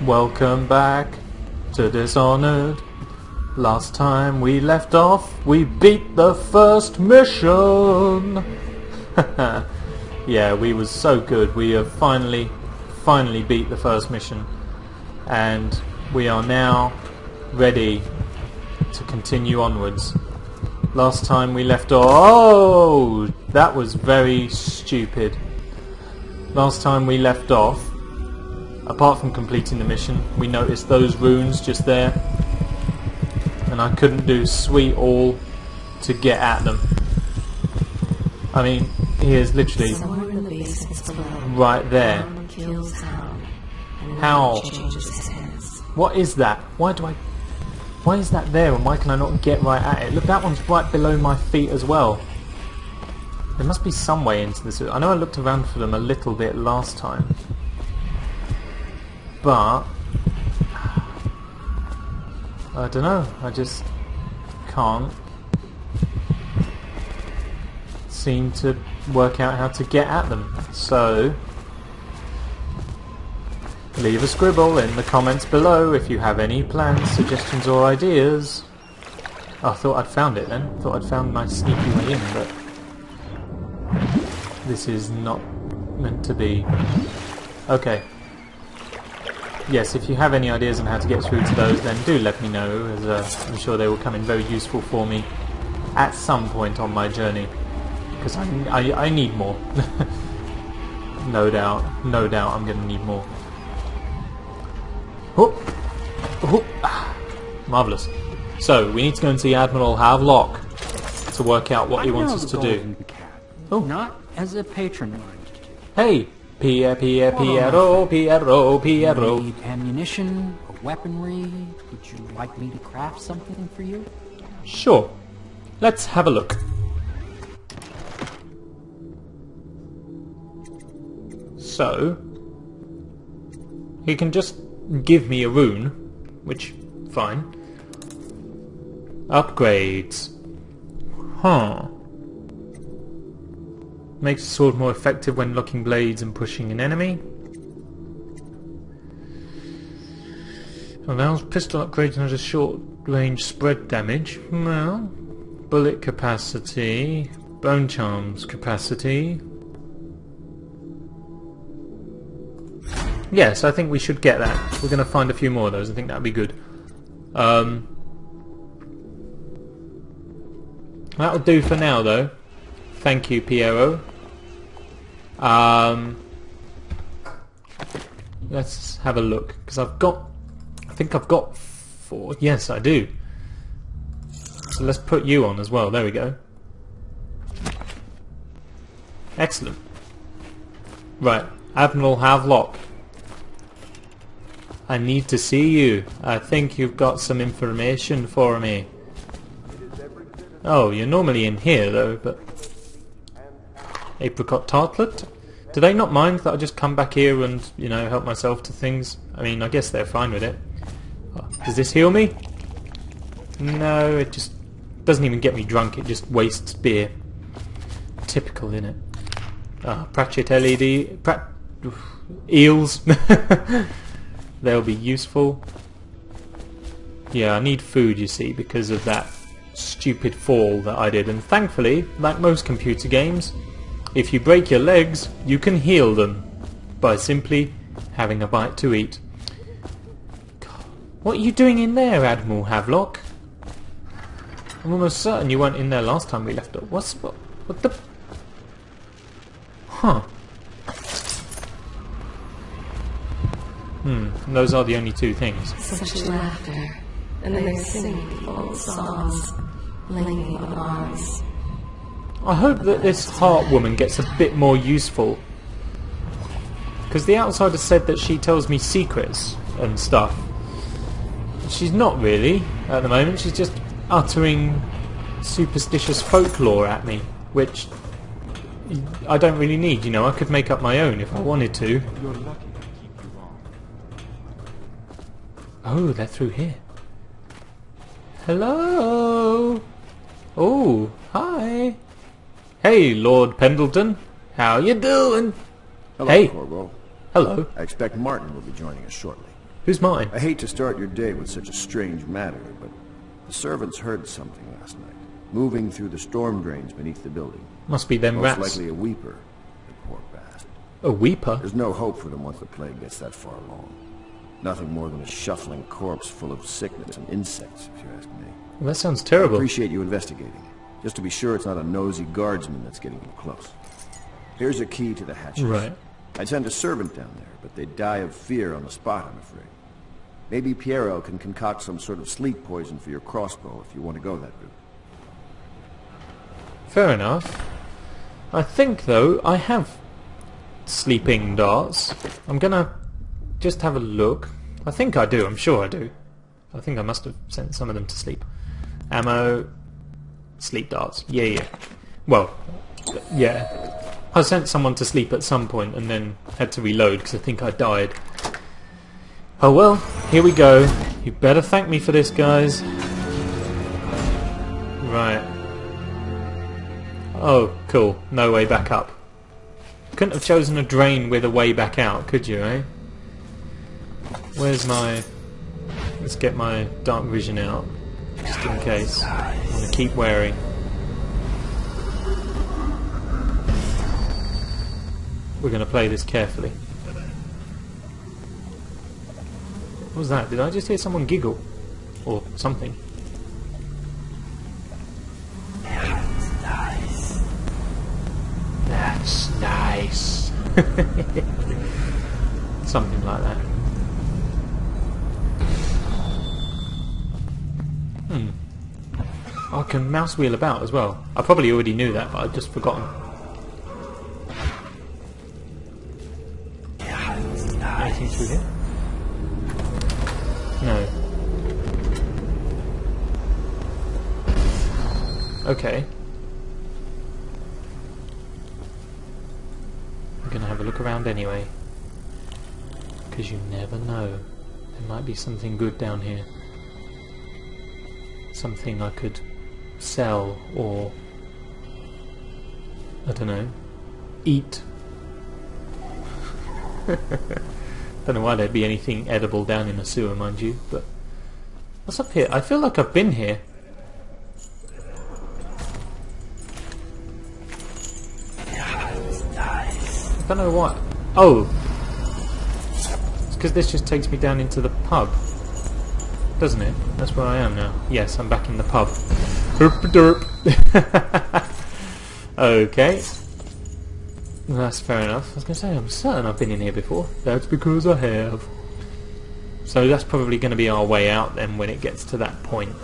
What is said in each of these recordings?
Welcome back to Dishonored. Last time we left off, we beat the first mission! Yeah, we was so good. We have finally beat the first mission. And we are now ready to continue onwards. Last time we left off... Oh! That was very stupid. Last time we left off, apart from completing the mission, we noticed those runes just there, and I couldn't do sweet all to get at them. I mean, he is literally right there. How? What is that? Why is that there, and why can I not get right at it? Look, that one's right below my feet as well. There must be some way into this. I know I looked around for them a little bit last time, but I don't know, I just can't seem to work out how to get at them. So leave a scribble in the comments below if you have any plans, suggestions or ideas. Oh, I thought I'd found it then. Thought I'd found my sneaky way in, but this is not meant to be. Okay. Yes, if you have any ideas on how to get through to those, then do let me know, as I'm sure they will come in very useful for me at some point on my journey, because I need more. No doubt I'm going to need more. Oh. Oh. Marvellous. So, we need to go and see Admiral Havelock to work out what he wants us to do. Oh. Not as a patron. Hey! Piero. Need ammunition or weaponry? Would you like me to craft something for you? Sure. Let's have a look. So, he can just give me a rune, which, fine. Upgrades. Huh. Makes the sword more effective when locking blades and pushing an enemy. Allows pistol upgrades and has a short range spread damage. Well, bullet capacity, bone charms capacity. Yes, I think we should get that. We're going to find a few more of those. I think that would be good. That'll do for now, though. Thank you, Piero. Let's have a look, because I think I've got 4. Yes, I do. So let's put you on as well. There we go. Excellent. Right, Admiral Havelock. I need to see you. I think you've got some information for me. Oh, you're normally in here, though, but... Apricot tartlet? Do they not mind that I just come back here and, you know, help myself to things? I mean, I guess they're fine with it. Does this heal me? No, it just doesn't even get me drunk, it just wastes beer. Typical, innit? Pratchett LED... Eels! They'll be useful. Yeah, I need food, you see, because of that stupid fall that I did. And thankfully, like most computer games, if you break your legs, you can heal them by simply having a bite to eat. God, what are you doing in there, Admiral Havelock? I'm almost certain you weren't in there last time we left off. What the... Huh. Those are the only 2 things. Such laughter, and they sing old songs, linking on arms. I hope that this heart woman gets a bit more useful, because the outsider said that she tells me secrets and stuff. She's not really at the moment. She's just uttering superstitious folklore at me, which I don't really need. You know, I could make up my own if I wanted to. Oh, they're through here. Hello. Oh, hi. Hey, Lord Pendleton. How you doing? Hello, Hey. Corvo. Hello. I expect Martin will be joining us shortly. Who's mine? I hate to start your day with such a strange matter, but the servants heard something last night, moving through the storm drains beneath the building. Must be them Most rats. likely a weeper. The poor bastard. A weeper? There's no hope for them once the plague gets that far along. Nothing more than a shuffling corpse full of sickness and insects, if you ask me. Well, that sounds I terrible. appreciate you investigating, just to be sure it's not a nosy guardsman that's getting them close. Here's a key to the hatches. Right. I'd send a servant down there, but they'd die of fear on the spot, I'm afraid. Maybe Piero can concoct some sort of sleep poison for your crossbow if you want to go that route. Fair enough. I think, though, I have sleeping darts. I'm gonna just have a look. I think I do, I'm sure I do. I think I must have sent some of them to sleep. Ammo, sleep darts. Yeah. Well, yeah. I sent someone to sleep at some point and then had to reload because I think I died. Oh well, here we go. You better thank me for this, guys. Right. Oh, cool. No way back up. Couldn't have chosen a drain with a way back out, could you, eh? Where's my... Let's get my dark vision out, just in case. I'm going to keep wary. We're going to play this carefully. What was that? Did I just hear someone giggle? Or something? That's nice. That's nice. Something like that. I can mouse wheel about as well. I probably already knew that, but I'd just forgotten. Anything through here? No. Okay. I'm gonna have a look around anyway. Because you never know. There might be something good down here. Something I could sell or, I don't know, eat. Don't know why there'd be anything edible down in a sewer, mind you, but what's up here? I feel like I've been here. I don't know what. Oh! It's because this just takes me down into the pub. Doesn't it? That's where I am now. Yes, I'm back in the pub. Derp. Okay. That's fair enough. I was going to say, I'm certain I've been in here before. That's because I have. So that's probably going to be our way out then when it gets to that point.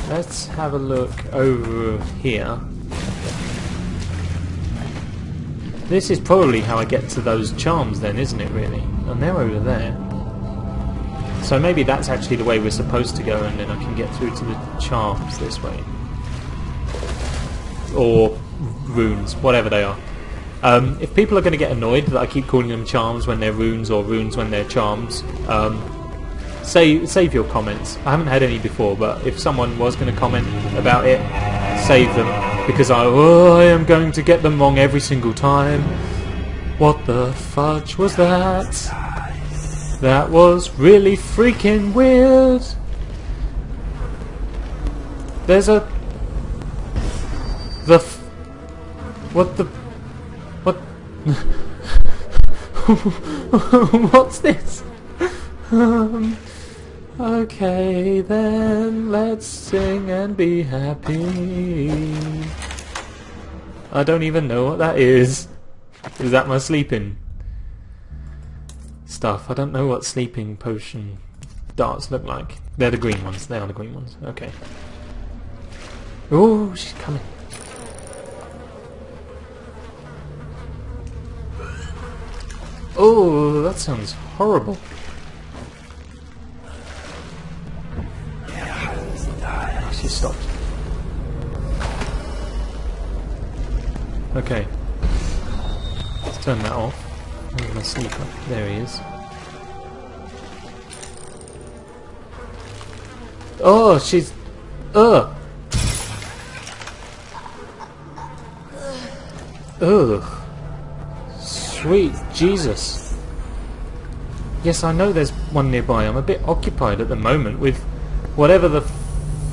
Let's have a look over here. This is probably how I get to those charms then, isn't it really? And they're over there. So maybe that's actually the way we're supposed to go, and then I can get through to the charms this way. Or runes, whatever they are. If people are going to get annoyed that I keep calling them charms when they're runes, or runes when they're charms, save your comments. I haven't had any before, but if someone was going to comment about it, save them, because I am going to get them wrong every single time. What the fudge was that? That was really freaking weird. There's a... What the... What... What's this? Okay then, let's sing and be happy. I don't even know what that is. Is that my sleeping stuff? I don't know what sleeping potion darts look like. They're the green ones. They are the green ones. Okay. Oh, she's coming. Oh, that sounds horrible. Oh, she stopped. Okay. Let's turn that off. Where's my sleeper? There he is. Oh, she's... Ugh! Ugh! Sweet Jesus! Yes, I know there's one nearby. I'm a bit occupied at the moment with whatever the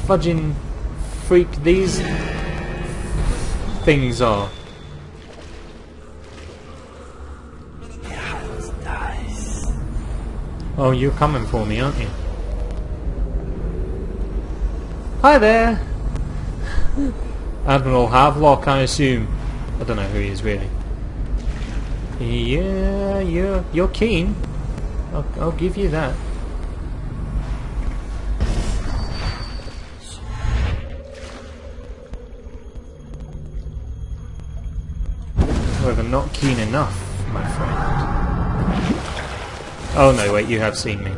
fudging freak these things are. Oh, you're coming for me, aren't you? Hi there! Admiral Havelock, I assume. I don't know who he is, really. Yeah, you're keen. I'll give you that. However, not keen enough, my friend. Oh no, wait, you have seen me.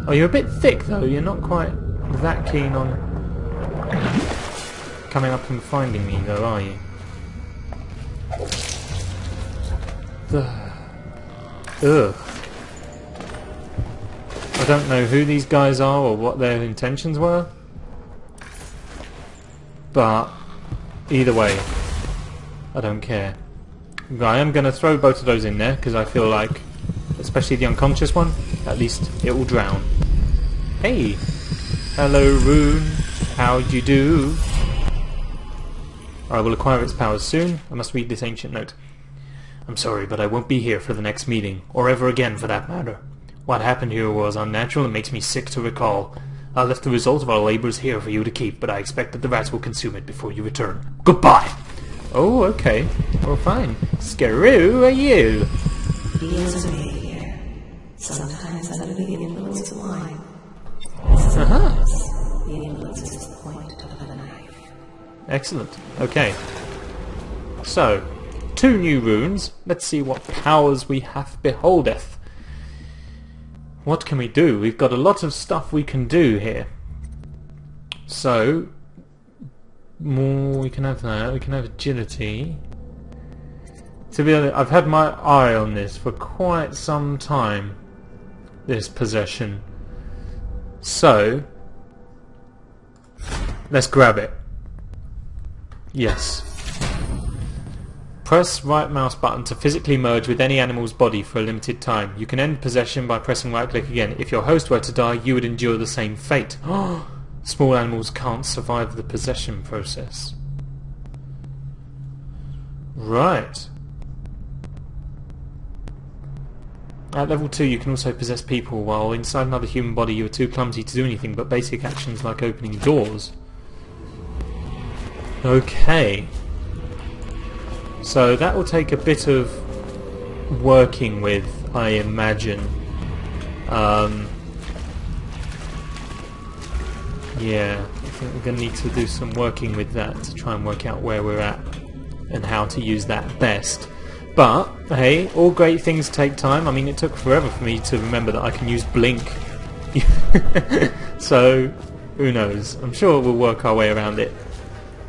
Oh, you're a bit thick though, you're not quite that keen on coming up and finding me though, are you? Ugh. I don't know who these guys are or what their intentions were, but either way, I don't care. I am going to throw both of those in there because I feel like, especially the unconscious one, at least it will drown. Hey! Hello, Rune. How'd you do? I will acquire its powers soon. I must read this ancient note. I'm sorry, but I won't be here for the next meeting, or ever again for that matter. What happened here was unnatural and makes me sick to recall. I left the result of our labours here for you to keep, but I expect that the rats will consume it before you return. Goodbye! Oh, okay. Well, fine. Scaroo are you? He is a here. Sometimes under the influence of wine. Sometimes the influence is the point of a knife. Excellent. Okay. So, 2 new runes. Let's see what powers we have beholdeth. What can we do? We've got a lot of stuff we can do here. So, we can have that. We can have agility. To be honest, I've had my eye on this for quite some time. This possession. So, let's grab it. Yes. Press right mouse button to physically merge with any animal's body for a limited time. You can end possession by pressing right click again. If your host were to die, you would endure the same fate. Small animals can't survive the possession process. Right. At level 2 you can also possess people. While inside another human body you are too clumsy to do anything but basic actions like opening doors. Okay. So that will take a bit of working with, I imagine. Yeah, I think we're going to need to do some working with that to try and work out where we're at and how to use that best. But, hey, all great things take time. I mean, it took forever for me to remember that I can use Blink. So, who knows? I'm sure we'll work our way around it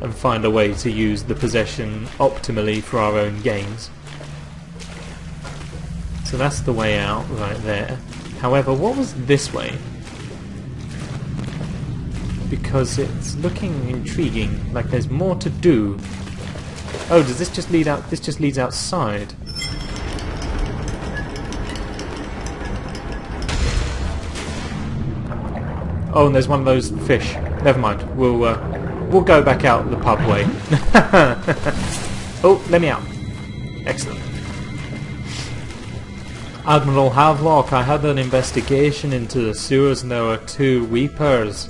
and find a way to use the possession optimally for our own gains. So that's the way out right there. However, what was this way? Because it's looking intriguing, like there's more to do. Oh, does this just lead out? This just leads outside. Oh, and there's one of those fish. Never mind. We'll go back out the pub way. Oh, let me out. Excellent. Admiral Havelock, I had an investigation into the sewers and there were 2 weepers.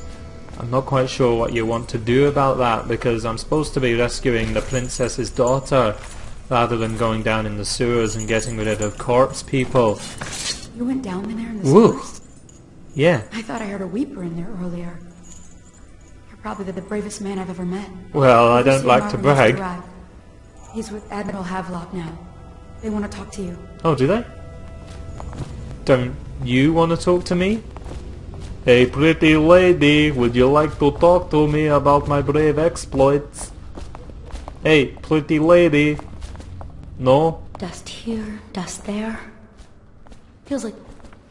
I'm not quite sure what you want to do about that because I'm supposed to be rescuing the princess's daughter rather than going down in the sewers and getting rid of corpse people. You went down in there in the Woo. sewers? Yeah. I thought I heard a weeper in there earlier. You're probably the bravest man I've ever met. Well, I don't Soon like to Marvin has brag. arrived. He's with Admiral Havelock now. They want to talk to you. Oh, do they? Don't you want to talk to me? Hey, pretty lady, would you like to talk to me about my brave exploits? Hey, pretty lady. No? Dust here, dust there. Feels like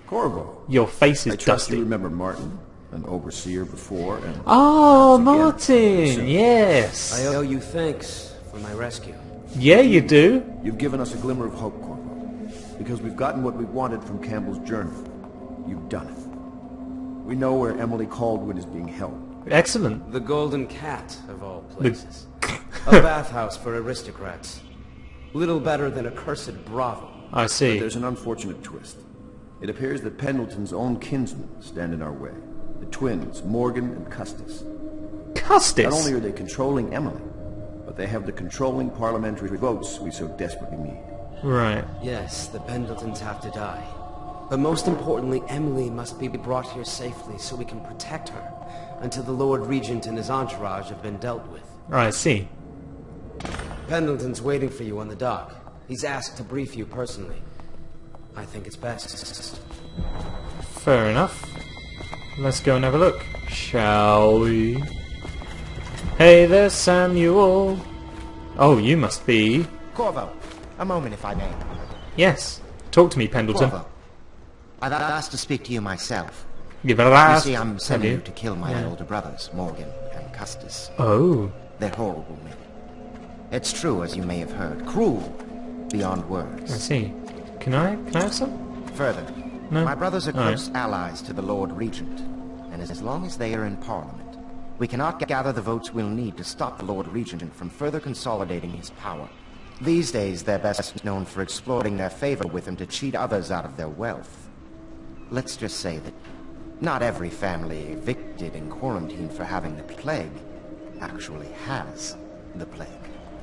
Corvo, Your face is I trust you dusty. remember Martin, an overseer before, and Oh, Once again, Martin, yes. I owe you thanks for my rescue. Yeah, you do. you've given us a glimmer of hope, Corvo. because we've gotten what we wanted from Campbell's journal. You've done it. We know where Emily Caldwin is being held. Excellent. The Golden Cat, of all places. A bathhouse for aristocrats. Little better than a cursed brothel. I But see. there's an unfortunate twist. It appears that Pendleton's own kinsmen stand in our way. The twins, Morgan and Custis. Custis? Not only are they controlling Emily, but they have the controlling parliamentary votes we so desperately need. Right. Yes, the Pendletons have to die. But most importantly, Emily must be brought here safely so we can protect her until the Lord Regent and his entourage have been dealt with. I see. Pendleton's waiting for you on the dock. He's asked to brief you personally. I think it's best. Fair enough. Let's go and have a look, shall we? Hey there, Samuel. Oh, you must be... Corvo, a moment if I may. Yes. Talk to me, Pendleton. Corvo, I've asked to speak to you myself. You've You asked... see, I'm sending Have you to kill my older brothers, Morgan and Custis. Oh. They're horrible men. It's true, as you may have heard. Cruel beyond I words. see. Can I have some? Further, No? my brothers are Alright. close allies to the Lord Regent, and as long as they are in Parliament, we cannot gather the votes we'll need to stop the Lord Regent from further consolidating his power. These days, they're best known for exploiting their favor with him to cheat others out of their wealth. Let's just say that not every family evicted and quarantined for having the plague actually has the plague.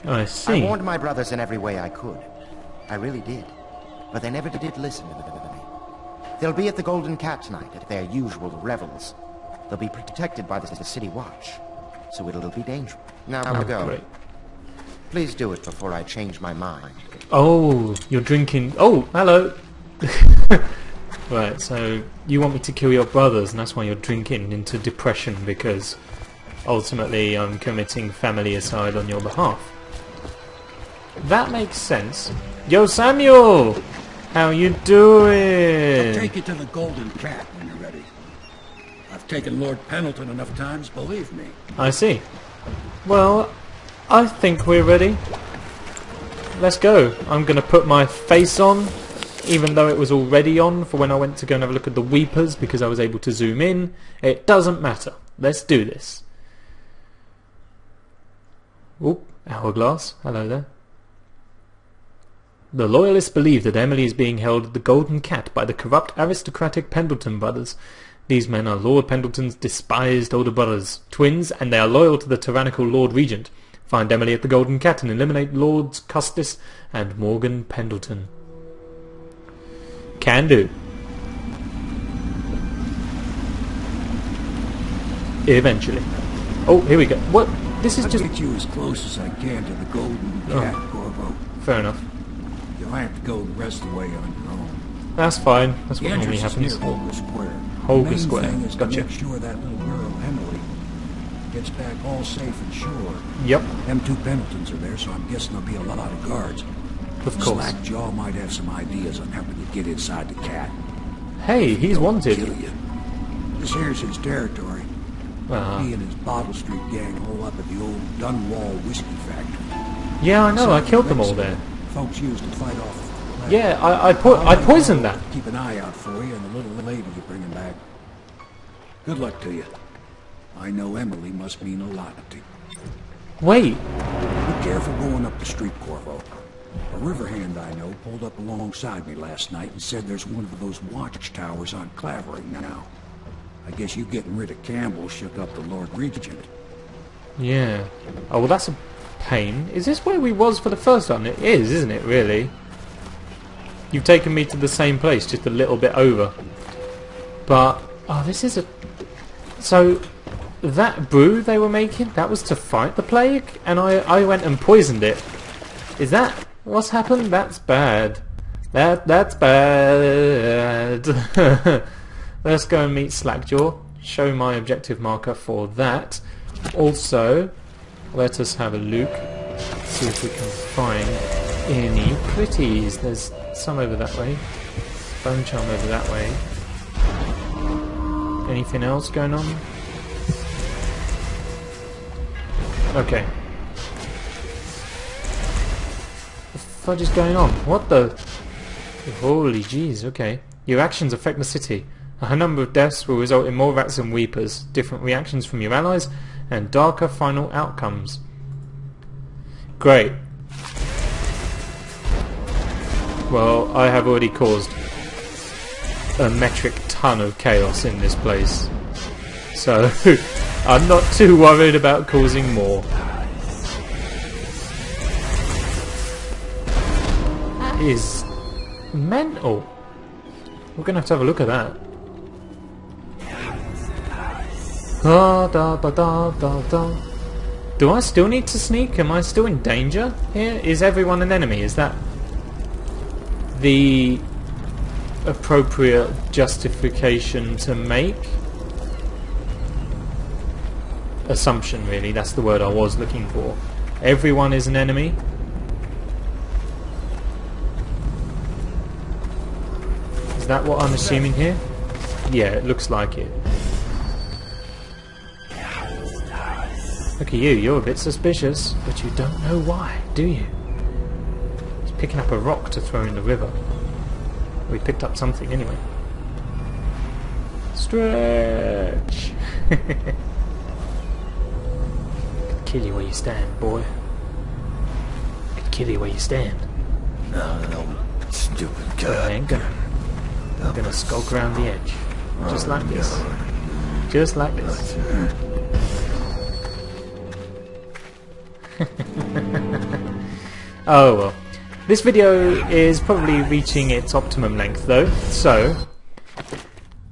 I I see. warned my brothers in every way I could. I really did. But they never did listen to me. They'll be at the Golden Cat tonight at their usual revels. They'll be protected by the City Watch, so it'll be dangerous. Now Oh, go. great. Please do it before I change my mind. Oh, you're drinking... Oh, hello. Right, so you want me to kill your brothers, and that's why you're drinking into depression, because ultimately I'm committing familicide on your behalf. That makes sense. Yo, Samuel! How you doing? I'll take you to the Golden Cat when you're ready. I've taken Lord Pendleton enough times, believe me. I see. Well, I think we're ready. Let's go. I'm going to put my face on, even though it was already on for when I went to go and have a look at the Weepers, because I was able to zoom in. It doesn't matter. Let's do this. Oop, Hourglass. Hello there. The Loyalists believe that Emily is being held at the Golden Cat by the corrupt aristocratic Pendleton brothers. These men are Lord Pendleton's despised older brothers, twins, and they are loyal to the tyrannical Lord Regent. Find Emily at the Golden Cat and eliminate Lords Custis and Morgan Pendleton. Can do. Eventually. Oh, here we go. What? This is I'll just... get you as close as I can to the Golden Cat, Corvo. Fair enough. You'll have to go the rest of the way on your own. That's fine. That's The what normally entrance is happens. near Holger Square. Holger the main Square. thing is Gotcha. to make sure that little girl, Emily, gets back all safe and sure. Yep, Them two Pendletons are there, so I'm guessing there'll be a lot of guards. of course. Slackjaw might have some ideas on helping you get inside the cat. Hey, he's He'll wanted. kill you. This here's his territory. He and his Bottle Street gang hole up at the old Dunwall whiskey factory. Yeah, I know. I Some killed them all drinks there. Folks used to fight off. the plague. Yeah, I poisoned that. Keep an eye out for you and the little lady you bring him back. Good luck to you. I know Emily must mean a lot to you. Wait. Be careful going up the street, Corvo. A river hand I know pulled up alongside me last night and said there's one of those watchtowers on Clavering now. I guess you getting rid of Campbell shook up the Lord Regent. Yeah. Oh, well, that's a pain. Is this where we was for the first time? It is, isn't it, really? You've taken me to the same place, just a little bit over. But, oh, this is a... So, that brew they were making, that was to fight the plague? And I went and poisoned it. Is that what's happened? That's bad. That's bad. Let's go and meet Slackjaw. Show my objective marker for that. Also, let us have a look. See if we can find any pretties. There's some over that way. Bone charm over that way. Anything else going on? Okay. The fudge is going on? What the? Holy jeez, okay. Your actions affect the city. A high number of deaths will result in more rats and weepers, different reactions from your allies, and darker final outcomes. Great. Well, I have already caused a metric ton of chaos in this place. So, I'm not too worried about causing more. That is mental. We're going to have a look at that. Da, da, da, da, da, da. Do I still need to sneak? Am I still in danger here? Is everyone an enemy? Is that the appropriate justification to make? Assumption, really. That's the word I was looking for. Everyone is an enemy? Is that what I'm assuming here? Yeah, it looks like it. Look at you, you're a bit suspicious, but you don't know why, do you? He's picking up a rock to throw in the river. We picked up something anyway. Stretch! Could kill you where you stand, boy. Could kill you where you stand. No, stupid But I ain't gonna. I'm gonna skulk around the edge. Just like this. Just like this. Oh well. This video is probably reaching its optimum length though, so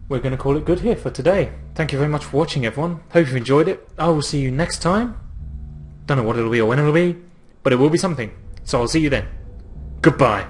we're going to call it good here for today. Thank you very much for watching, everyone. Hope you enjoyed it. I will see you next time. Don't know what it'll be or when it'll be, but it will be something. So I'll see you then. Goodbye.